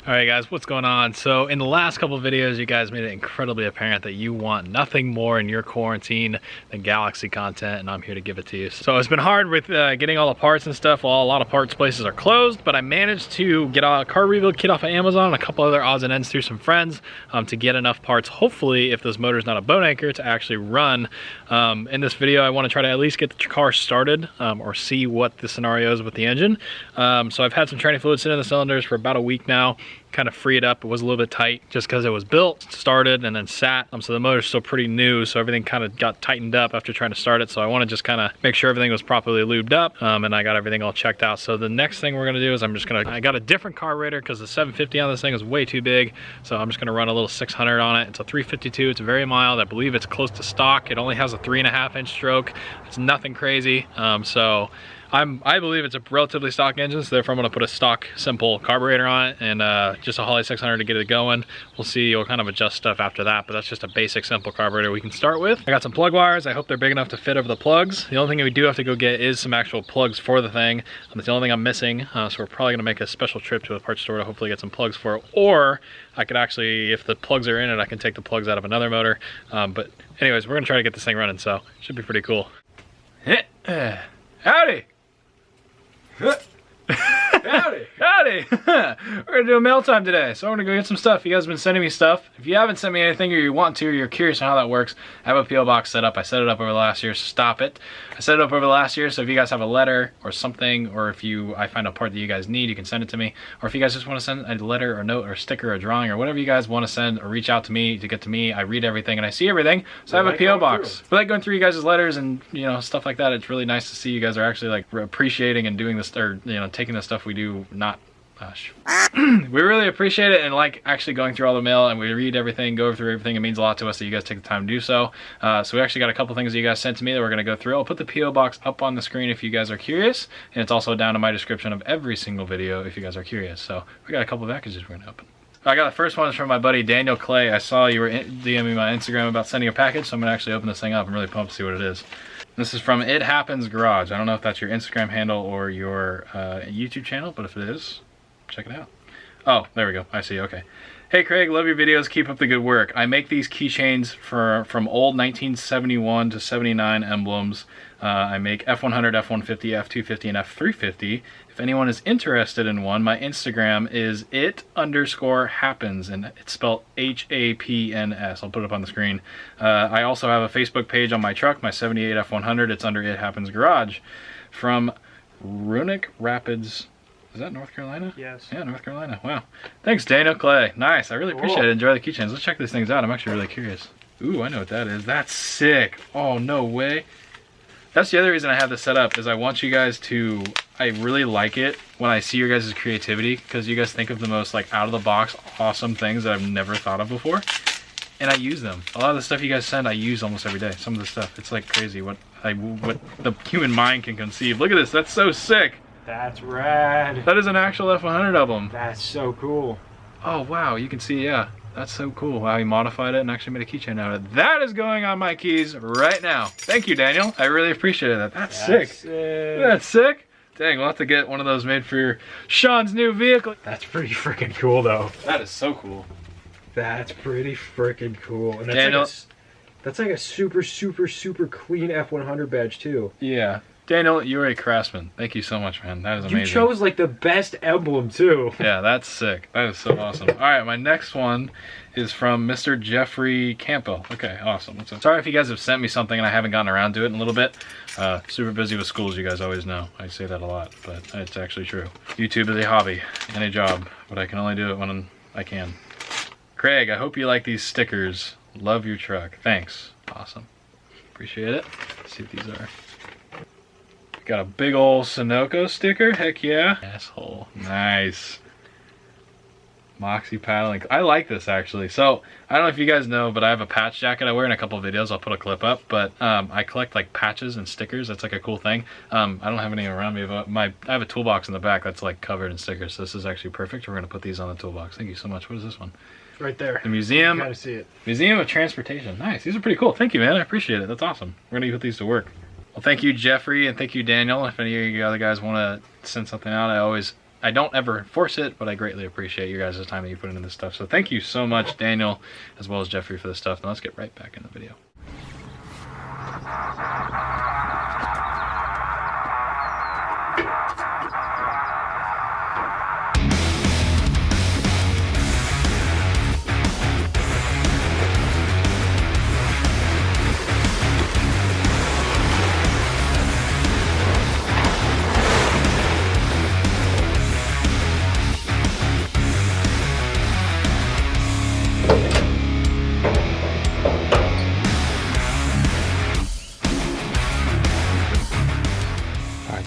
Alright guys, what's going on? So in the last couple of videos, you guys made it incredibly apparent that you want nothing more in your quarantine than Galaxie content, and I'm here to give it to you. So it's been hard with getting all the parts and stuff. Well, a lot of parts places are closed, but I managed to get a car rebuild kit off of Amazon and a couple other odds and ends through some friends to get enough parts, hopefully, if this motor's not a bone anchor, to actually run. In this video, I want to try to at least get the car started or see what the scenario is with the engine. So I've had some training fluid sitting in the cylinders for about a week now. Kind of free it up. It was a little bit tight just because it was built, started, and then sat. So the motor's still pretty new, so everything kind of got tightened up after trying to start it. So I want to just kind of make sure everything was properly lubed up, and I got everything all checked out. So the next thing we're gonna do is I got a different carburetor because the 750 on this thing is way too big. So I'm just gonna run a little 600 on it. It's a 352. It's very mild. I believe it's close to stock. It only has a 3.5-inch stroke. It's nothing crazy. I believe it's a relatively stock engine, so therefore I'm going to put a stock simple carburetor on it and just a Holley 600 to get it going. We'll see, we'll kind of adjust stuff after that, but that's just a basic simple carburetor we can start with. I got some plug wires. I hope they're big enough to fit over the plugs. The only thing we do have to go get is some actual plugs for the thing. That's the only thing I'm missing, so we're probably going to make a special trip to a parts store to hopefully get some plugs for it. Or I could actually, if the plugs are in it, I can take the plugs out of another motor. But anyways, we're going to try to get this thing running, so it should be pretty cool. Howdy! Howdy! Howdy! We're gonna do a mail time today, so I'm gonna go get some stuff. You guys have been sending me stuff. If you haven't sent me anything, or you want to, or you're curious on how that works, I have a P.O. box set up. I set it up over the last year, so stop it. I set it up over the last year, so if you guys have a letter or something, or if I find a part that you guys need, you can send it to me. Or if you guys just want to send a letter or note or sticker or drawing or whatever you guys want to send or reach out to me to get to me, I read everything and I see everything, so I have a P.O. box. But like going through you guys' letters and stuff like that, it's really nice to see you guys are actually like appreciating and doing this, or taking the stuff we do, not we really appreciate it and like actually going through all the mail, and we read everything, go through everything. It means a lot to us that you guys take the time to do so. So we actually got a couple things that you guys sent to me that we're going to go through. I'll put the P.O. box up on the screen if you guys are curious, and it's also down in my description of every single video if you guys are curious. So we got a couple of packages we're going to open. I got the first one is from my buddy Daniel Clay. I saw you were DMing my Instagram about sending a package, so I'm going to actually open this thing up. I'm really pumped to see what it is. This is from It Happens Garage. I don't know if that's your Instagram handle or your YouTube channel, but if it is, check it out. Oh, there we go. I see. Okay. Hey Craig, love your videos. Keep up the good work. I make these keychains from old 1971 to 79 emblems. I make F100, F150, F250, and F350. If anyone is interested in one, my Instagram is it_happens, and it's spelled H-A-P-N-S. I'll put it up on the screen. I also have a Facebook page on my truck, my 78 F100. It's under It Happens Garage. From Runic Rapids. Is that North Carolina? Yes. Yeah, North Carolina. Wow. Thanks, Daniel Clay. Nice. I really appreciate it. Enjoy the keychains. Let's check these things out. I'm actually really curious. Ooh, I know what that is. That's sick. Oh, no way. That's the other reason I have this set up, is I want you guys to, I really like it when I see your guys' creativity, because you guys think of the most like out of the box awesome things that I've never thought of before. And I use them. A lot of the stuff you guys send, I use almost every day. Some of the stuff, it's like crazy what the human mind can conceive. Look at this. That's so sick. That's rad. That is an actual F100 of them. That's so cool. Oh, wow. You can see, yeah. That's so cool. Wow, he modified it and actually made a keychain out of it. That is going on my keys right now. Thank you, Daniel. I really appreciated that. That's sick. That's sick. Dang, we'll have to get one of those made for Sean's new vehicle. That's pretty freaking cool, though. That is so cool. That's pretty freaking cool. And that's Daniel, that's like a super, super, super clean F100 badge, too. Yeah. Daniel, you're a craftsman. Thank you so much, man. That is amazing. You chose like the best emblem too. Yeah, that's sick. That is so awesome. All right, my next one is from Mr. Jeffrey Campbell. Okay, awesome. Sorry if you guys have sent me something and I haven't gotten around to it in a little bit. Super busy with schools, you guys always know. I say that a lot, but it's actually true. YouTube is a hobby and a job, but I can only do it when I can. Craig, I hope you like these stickers. Love your truck. Thanks. Awesome. Appreciate it. Let's see what these are. Got a big old Sunoco sticker, heck yeah. Asshole, nice. Moxie paddling, I like this actually. So, I don't know if you guys know, but I have a patch jacket I wear in a couple of videos. I'll put a clip up, but I collect like patches and stickers. That's like a cool thing. I don't have any around me, but I have a toolbox in the back that's like covered in stickers. So this is actually perfect. We're gonna put these on the toolbox. Thank you so much. What is this one? Right there. The museum. You gotta see it. Museum of Transportation. Nice, these are pretty cool. Thank you, man, I appreciate it. That's awesome. We're gonna put these to work. Well, thank you, Jeffrey, and thank you, Daniel. If any of you other guys want to send something out, I always I don't ever enforce it, but I greatly appreciate you guys' time that you put into this stuff. So thank you so much, Daniel, as well as Jeffrey, for this stuff. Now let's get right back in the video.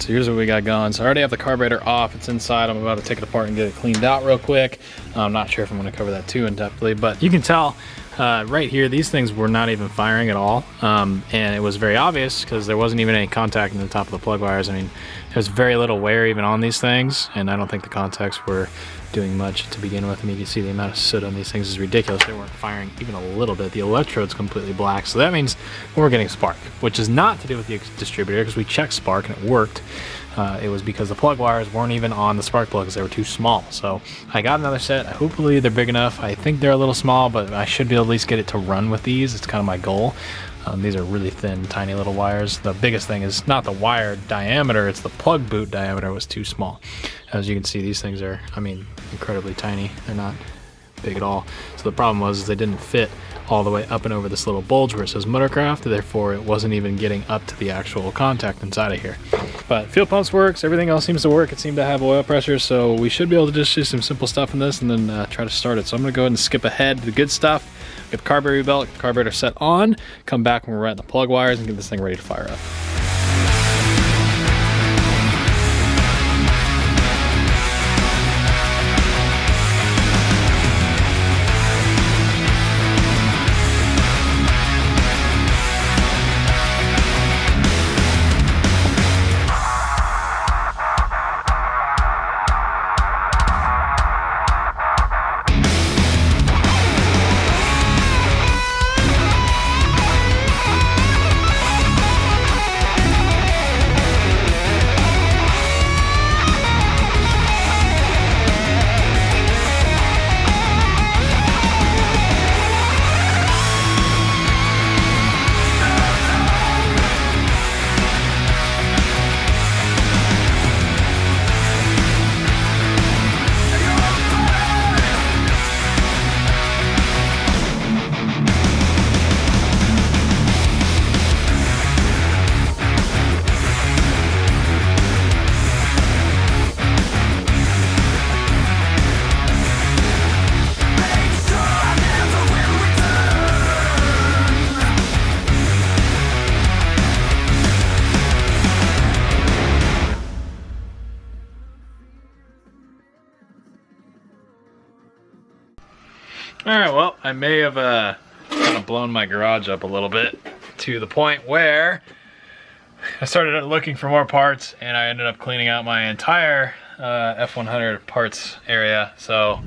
So here's what we got going. So I already have the carburetor off. It's inside. I'm about to take it apart and get it cleaned out real quick. I'm not sure if I'm going to cover that too in-depthly, but you can tell right here, these things were not even firing at all. And it was very obvious because there wasn't even any contact in the top of the plug wires. I mean, there's very little wear even on these things, and I don't think the contacts were doing much to begin with. I mean, you can see the amount of soot on these things is ridiculous. They weren't firing even a little bit. The electrode's completely black, so that means we're getting spark, which is not to do with the distributor because we checked spark and it worked. It was because the plug wires weren't even on the spark plugs. They were too small. So I got another set. Hopefully they're big enough. I think they're a little small, but I should be able to at least get it to run with these. It's kind of my goal. These are really thin, tiny little wires. The biggest thing is not the wire diameter, it's the plug boot diameter was too small. As you can see, these things are, I mean, incredibly tiny. They're not big at all. So the problem was they didn't fit all the way up and over this little bulge where it says Motorcraft, therefore it wasn't even getting up to the actual contact inside of here. But fuel pumps works, everything else seems to work. It seemed to have oil pressure, so we should be able to just do some simple stuff in this and then try to start it. So I'm gonna go ahead and skip ahead to the good stuff. Get the carburetor belt, get the carburetor set on, come back when we're at the plug wires and get this thing ready to fire up. All right, well, I may have kind of blown my garage up a little bit to the point where I started looking for more parts and I ended up cleaning out my entire F100 parts area. So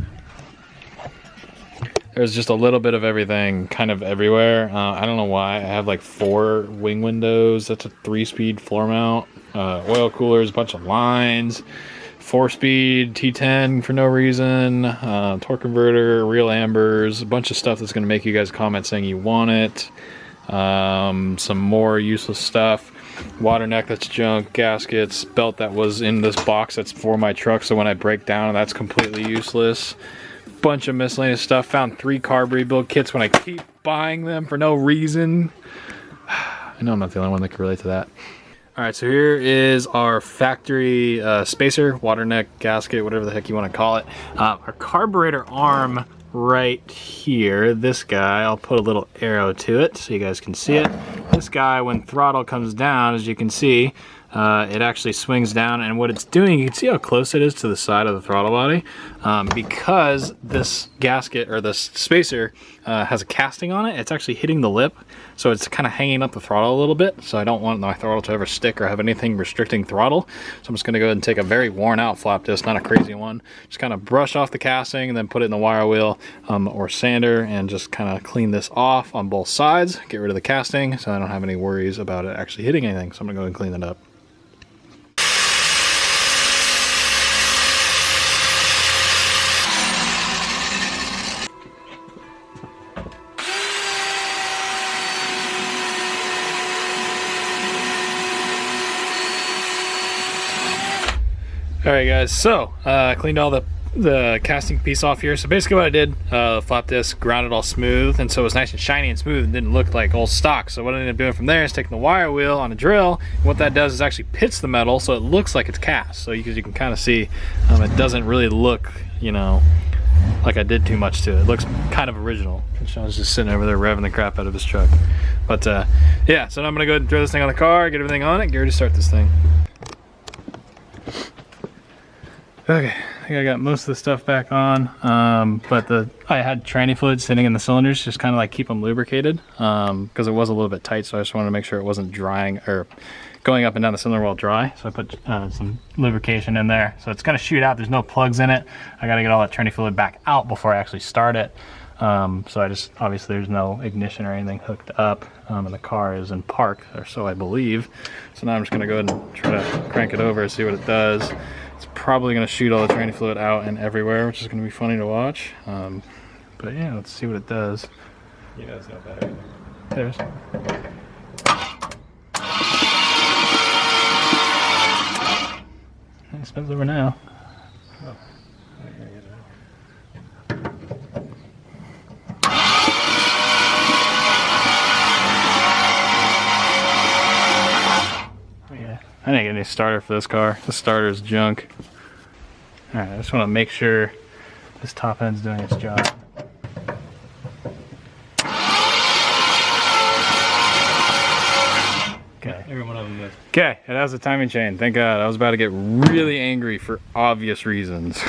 there's just a little bit of everything kind of everywhere. I don't know why. I have like 4 wing windows. That's a 3-speed floor mount. Oil coolers, a bunch of lines. 4-speed T10 for no reason, torque converter, real ambers, a bunch of stuff that's going to make you guys comment saying you want it, some more useless stuff, water neck that's junk, gaskets, belt that was in this box that's for my truck, so when I break down that's completely useless, bunch of miscellaneous stuff. Found 3 carb rebuild kits when I keep buying them for no reason. I know I'm not the only one that can relate to that. Alright, so here is our factory spacer, water neck, gasket, whatever the heck you want to call it. Our carburetor arm right here, this guy, I'll put a little arrow to it so you guys can see it. This guy, when throttle comes down, as you can see, it actually swings down, and what it's doing, you can see how close it is to the side of the throttle body, because this gasket or this spacer has a casting on it. It's actually hitting the lip, so it's kind of hanging up the throttle a little bit, so I don't want my throttle to ever stick or have anything restricting throttle. So I'm just going to go ahead and take a very worn out flap disc, not a crazy one, just kind of brush off the casting and then put it in the wire wheel or sander and just kind of clean this off on both sides, get rid of the casting so I don't have any worries about it actually hitting anything. So I'm going to go ahead and clean that up. Alright guys, so cleaned all the casting piece off here. So basically what I did, flap disc, ground it all smooth, and so it was nice and shiny and smooth and didn't look like old stock. So what I ended up doing from there is taking the wire wheel on a drill, and what that does is actually pits the metal so it looks like it's cast. So you can kind of see it doesn't really look, you know, like I did too much to it. It looks kind of original. And Sean's just sitting over there revving the crap out of his truck. But yeah, so now I'm gonna go ahead and throw this thing on the car, get everything on it, get ready to start this thing. Okay, I think I got most of the stuff back on, but I had tranny fluid sitting in the cylinders, just kind of like keep them lubricated, because it was a little bit tight, so I just wanted to make sure it wasn't drying or going up and down the cylinder while dry. So I put some lubrication in there, so it's gonna shoot out. There's no plugs in it. I got to get all that tranny fluid back out before I actually start it. So I just, obviously there's no ignition or anything hooked up, and the car is in park, or so I believe. So now I'm just gonna go ahead and try to crank it over and see what it does. It's probably going to shoot all the tranny fluid out and everywhere, which is going to be funny to watch. But yeah, let's see what it does. You know it's not bad. There's. It spins over now. Oh. I didn't get any starter for this car. The starter is junk. Alright, I just want to make sure this top end's doing its job. Okay. Every one of them is. Okay, it has a timing chain. Thank God. I was about to get really angry for obvious reasons.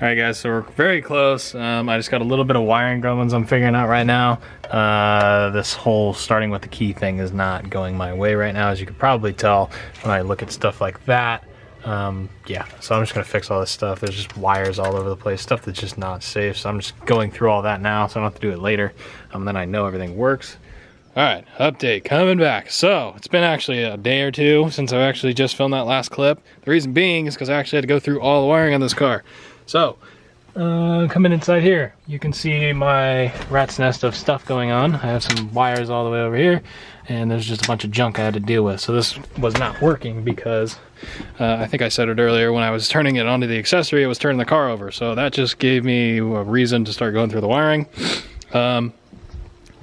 Alright guys, so we're very close. I just got a little bit of wiring gremlins I'm figuring out right now. This whole starting with the key thing is not going my way right now, as you could probably tell when I look at stuff like that. Yeah, so I'm just gonna fix all this stuff. There's just wires all over the place, stuff that's just not safe. So I'm just going through all that now, so I don't have to do it later. Then I know everything works. Alright, update coming back. So it's been actually a day or two since I've actually just filmed that last clip. The reason being is because I actually had to go through all the wiring on this car. So, coming inside here, you can see my rat's nest of stuff going on. I have some wires all the way over here, and there's just a bunch of junk I had to deal with. So this was not working because, I think I said it earlier, when I was turning it onto the accessory, it was turning the car over. So that just gave me a reason to start going through the wiring.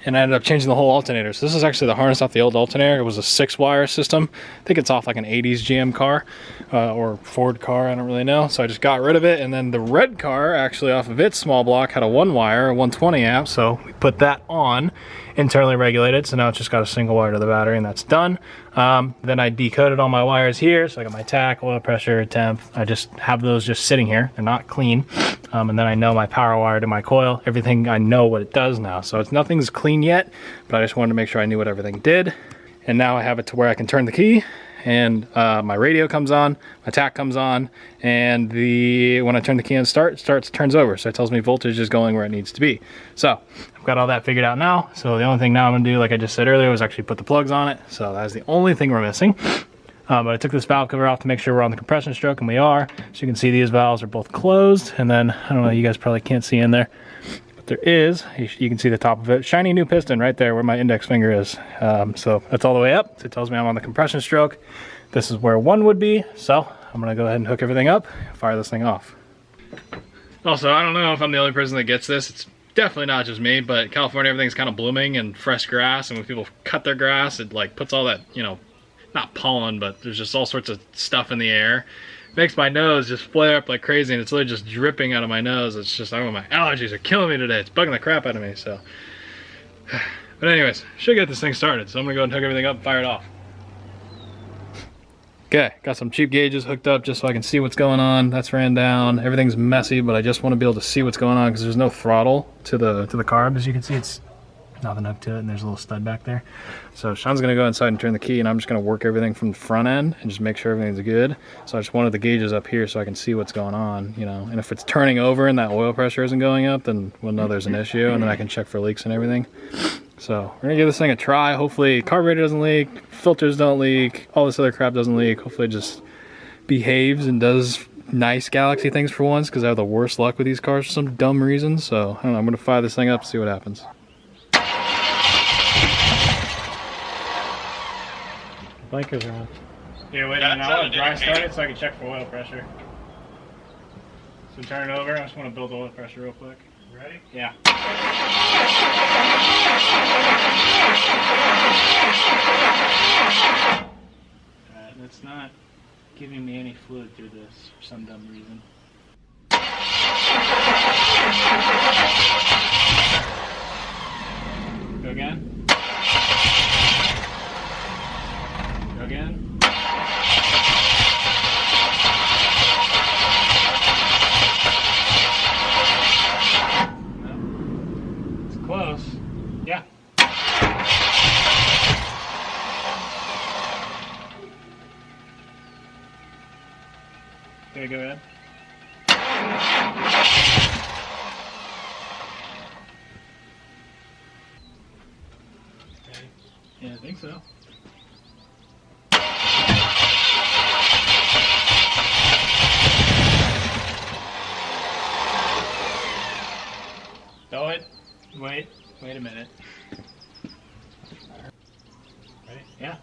And I ended up changing the whole alternator. So this is actually the harness off the old alternator. It was a 6-wire system. I think it's off like an 80s GM car or Ford car, I don't really know. So I just got rid of it. And then the red car, actually off of its small block, had a 1-wire, a 120 amp. So we put that on, internally regulated. So now it's just got a single wire to the battery, and that's done. Then I decoded all my wires here. So I got my tack, oil pressure, temp. I just have those just sitting here. They're not clean. And then I know my power wire to my coil, everything, I know what it does now. So nothing's clean yet, but I just wanted to make sure I knew what everything did. And now I have it to where I can turn the key, and my radio comes on, my tack comes on, and when I turn the key on turns over. So it tells me voltage is going where it needs to be. So I've got all that figured out now. So the only thing now I'm gonna do, like I just said earlier, was actually put the plugs on it. So that's the only thing we're missing. But I took this valve cover off to make sure we're on the compression stroke, and we are. So you can see these valves are both closed, and then, I don't know, you guys probably can't see in there, but there is, you can see the top of it. Shiny new piston right there where my index finger is. So that's all the way up. So it tells me I'm on the compression stroke. This is where 1 would be. So I'm gonna go ahead and hook everything up, fire this thing off. Also, I don't know if I'm the only person that gets this. It's definitely not just me, but California, everything's kind of blooming and fresh grass, and when people cut their grass, it like puts all that, you know, not pollen, but there's just all sorts of stuff in the air. It makes my nose just flare up like crazy, and it's literally just dripping out of my nose. It's just, I don't know, my allergies are killing me today. It's bugging the crap out of me, so. But anyways, should get this thing started. So I'm gonna go and hook everything up and fire it off. Okay, got some cheap gauges hooked up just so I can see what's going on. That's ran down. Everything's messy, but I just want to be able to see what's going on because there's no throttle to the carb. As you can see, it's nothing hooked to it, and there's a little stud back there. So Sean's gonna go inside and turn the key, and I'm just gonna work everything from the front end and just make sure everything's good. So I just wanted the gauges up here so I can see what's going on, you know. And if it's turning over and that oil pressure isn't going up, then we'll know there's an issue, and then I can check for leaks and everything. So we're gonna give this thing a try. Hopefully carburetor doesn't leak, filters don't leak, all this other crap doesn't leak. Hopefully it just behaves and does nice Galaxie things for once, because I have the worst luck with these cars for some dumb reason. So I don't know, I'm gonna fire this thing up, see what happens. Blinkers are on. Yeah, wait a minute, I want to dry start it so I can check for oil pressure. So turn it over. I just want to build oil pressure real quick. Ready? Yeah. Alright, that's not giving me any fluid through this for some dumb reason. Go again. Go again. Close. Yeah. Okay, go ahead. Okay. Yeah, I think so. Throw it. Wait a minute. Ready? Yeah.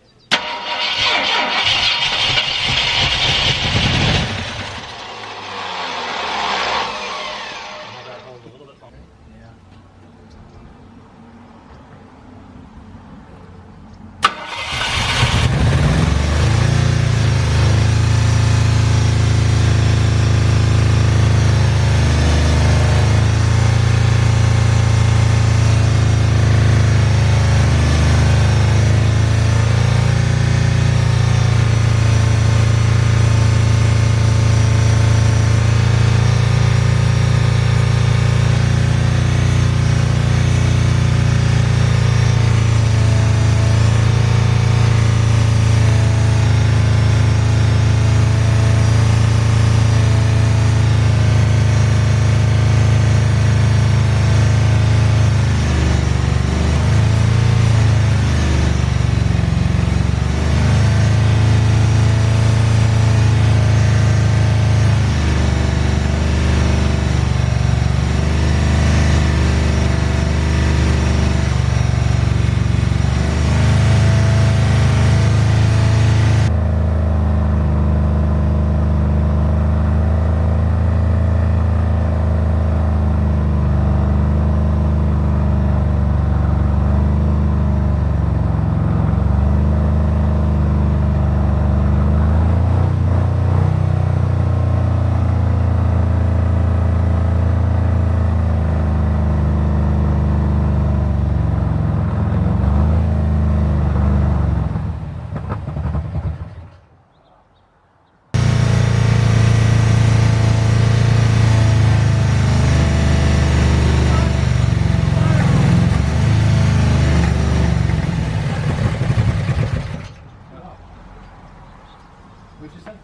What'd you say? It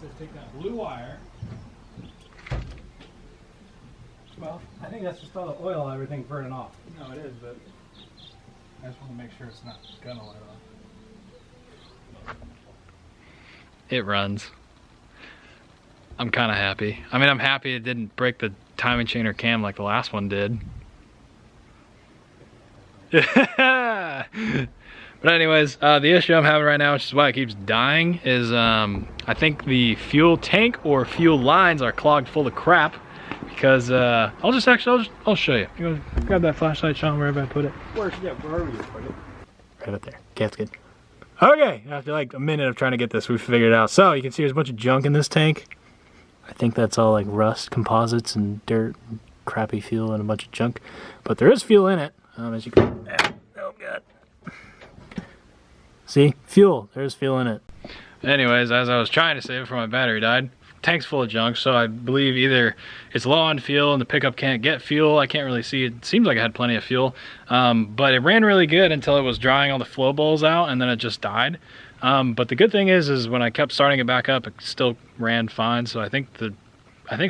says take that blue wire. Well, I think that's just all the oil, everything burning off. No, it is, but I just want to make sure it's not gonna light off. It runs. I'm kind of happy. I mean, I'm happy it didn't break the timing chain or cam like the last one did. But anyways, the issue I'm having right now, which is why it keeps dying, is I think the fuel tank or fuel lines are clogged full of crap. Because I'll show you. You go grab that flashlight, Sean, wherever I put it. Wherever you put it. Right up there. Okay, that's good. Okay, after like a minute of trying to get this, we figured it out. So you can see there's a bunch of junk in this tank. I think that's all like rust, composites, and dirt, and crappy fuel, and a bunch of junk. But there is fuel in it, as you can. Oh god. See, fuel. There's fuel in it. Anyways, as I was trying to say before my battery died, tank's full of junk, so I believe either it's low on fuel and the pickup can't get fuel. I can't really see. It seems like it had plenty of fuel, but it ran really good until it was drying all the flow bowls out, and then it just died. But the good thing is when I kept starting it back up, it still ran fine. So I think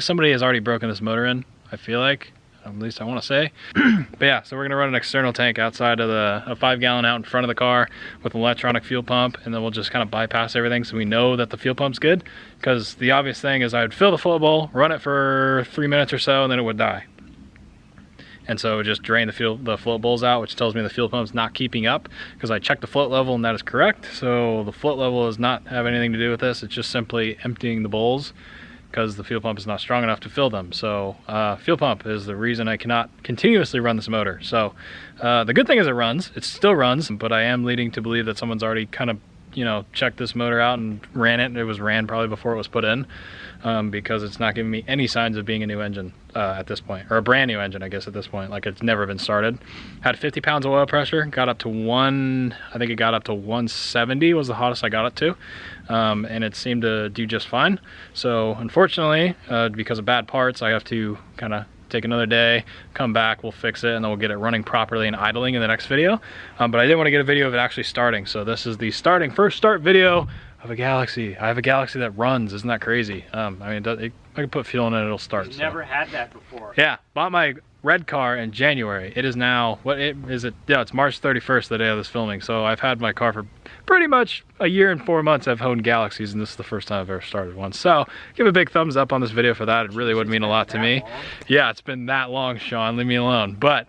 somebody has already broken this motor in. I feel like, at least I want to say. But yeah, so we're gonna run an external tank outside of a 5 gallon out in front of the car with an electronic fuel pump, and then we'll just kind of bypass everything so we know that the fuel pump's good. Because the obvious thing is I would fill the float bowl, run it for 3 minutes or so, and then it would die. And so it would just drain the float bowls out, which tells me the fuel pump's not keeping up, because I checked the float level and that is correct. So the float level does not have anything to do with this. It's just simply emptying the bowls. because the fuel pump is not strong enough to fill them. So fuel pump is the reason I cannot continuously run this motor. So the good thing is it still runs, but I am leading to believe that someone's already kind of, you know, checked this motor out and ran it. It was ran probably before it was put in, because it's not giving me any signs of being a new engine at this point, or a brand new engine, I guess, at this point. Like, it's never been started. Had 50 pounds of oil pressure, got up to I think it got up to 170 was the hottest I got it to, and it seemed to do just fine. So unfortunately, because of bad parts, I have to kind of take another day, come back, we'll fix it, and then we'll get it running properly and idling in the next video. But I did want to get a video of it actually starting. So this is the first start video of a Galaxie. I have a Galaxie that runs. Isn't that crazy? I mean, I can put fuel in it, it'll start. You've never had that before. Yeah, bought my red car in January. It is now, yeah, it's March 31st, the day of this filming. So I've had my car for pretty much a year and 4 months. I've owned Galaxies, and this is the first time I've ever started one. So give a big thumbs up on this video for that. It really would mean a lot to me. Yeah, it's been that long, Sean, leave me alone. But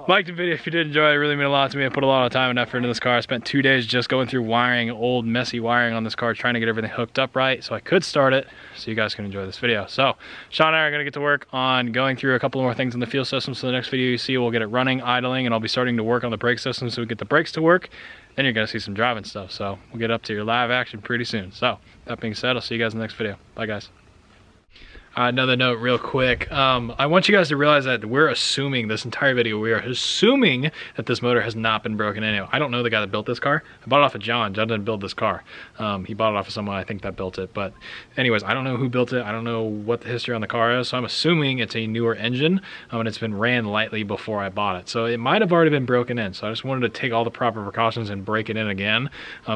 like the video if you did enjoy it. It really meant a lot to me. I put a lot of time and effort into this car. I spent 2 days just going through wiring, old messy wiring on this car, trying to get everything hooked up right so I could start it, so you guys can enjoy this video. So Sean and I are going to get to work on going through a couple more things in the fuel system. So the next video you see, we'll get it running, idling, and I'll be starting to work on the brake system so we get the brakes to work. Then you're going to see some driving stuff. So we'll get up to your live action pretty soon. So that being said, I'll see you guys in the next video. Bye, guys. Another note real quick, I want you guys to realize that we're assuming this entire video, we are assuming that this motor has not been broken into. I don't know the guy that built this car. I bought it off of John. John didn't build this car. He bought it off of someone I think that built it. But anyways, I don't know who built it. I don't know what the history on the car is. So I'm assuming it's a newer engine, and it's been ran lightly before I bought it. So it might have already been broken in. So I just wanted to take all the proper precautions and break it in again.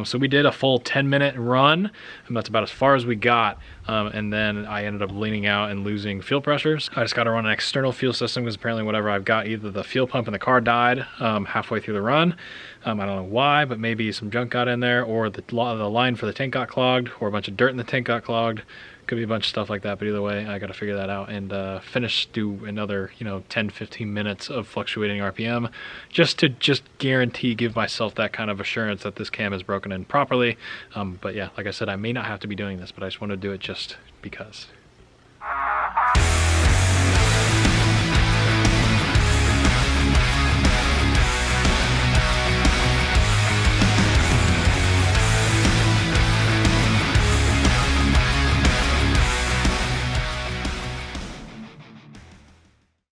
So we did a full 10-minute run, and that's about as far as we got. And then I ended up leaning out and losing fuel pressures. I just got to run an external fuel system because apparently whatever I've got, either the fuel pump in the car died halfway through the run. I don't know why, but maybe some junk got in there, or the line for the tank got clogged, or a bunch of dirt in the tank got clogged. Could be a bunch of stuff like that, but either way, I got to figure that out and do another, 10-15 minutes of fluctuating RPM just to give myself that kind of assurance that this cam is broken in properly. But yeah, like I said, I may not have to be doing this, but I just want to do it just because.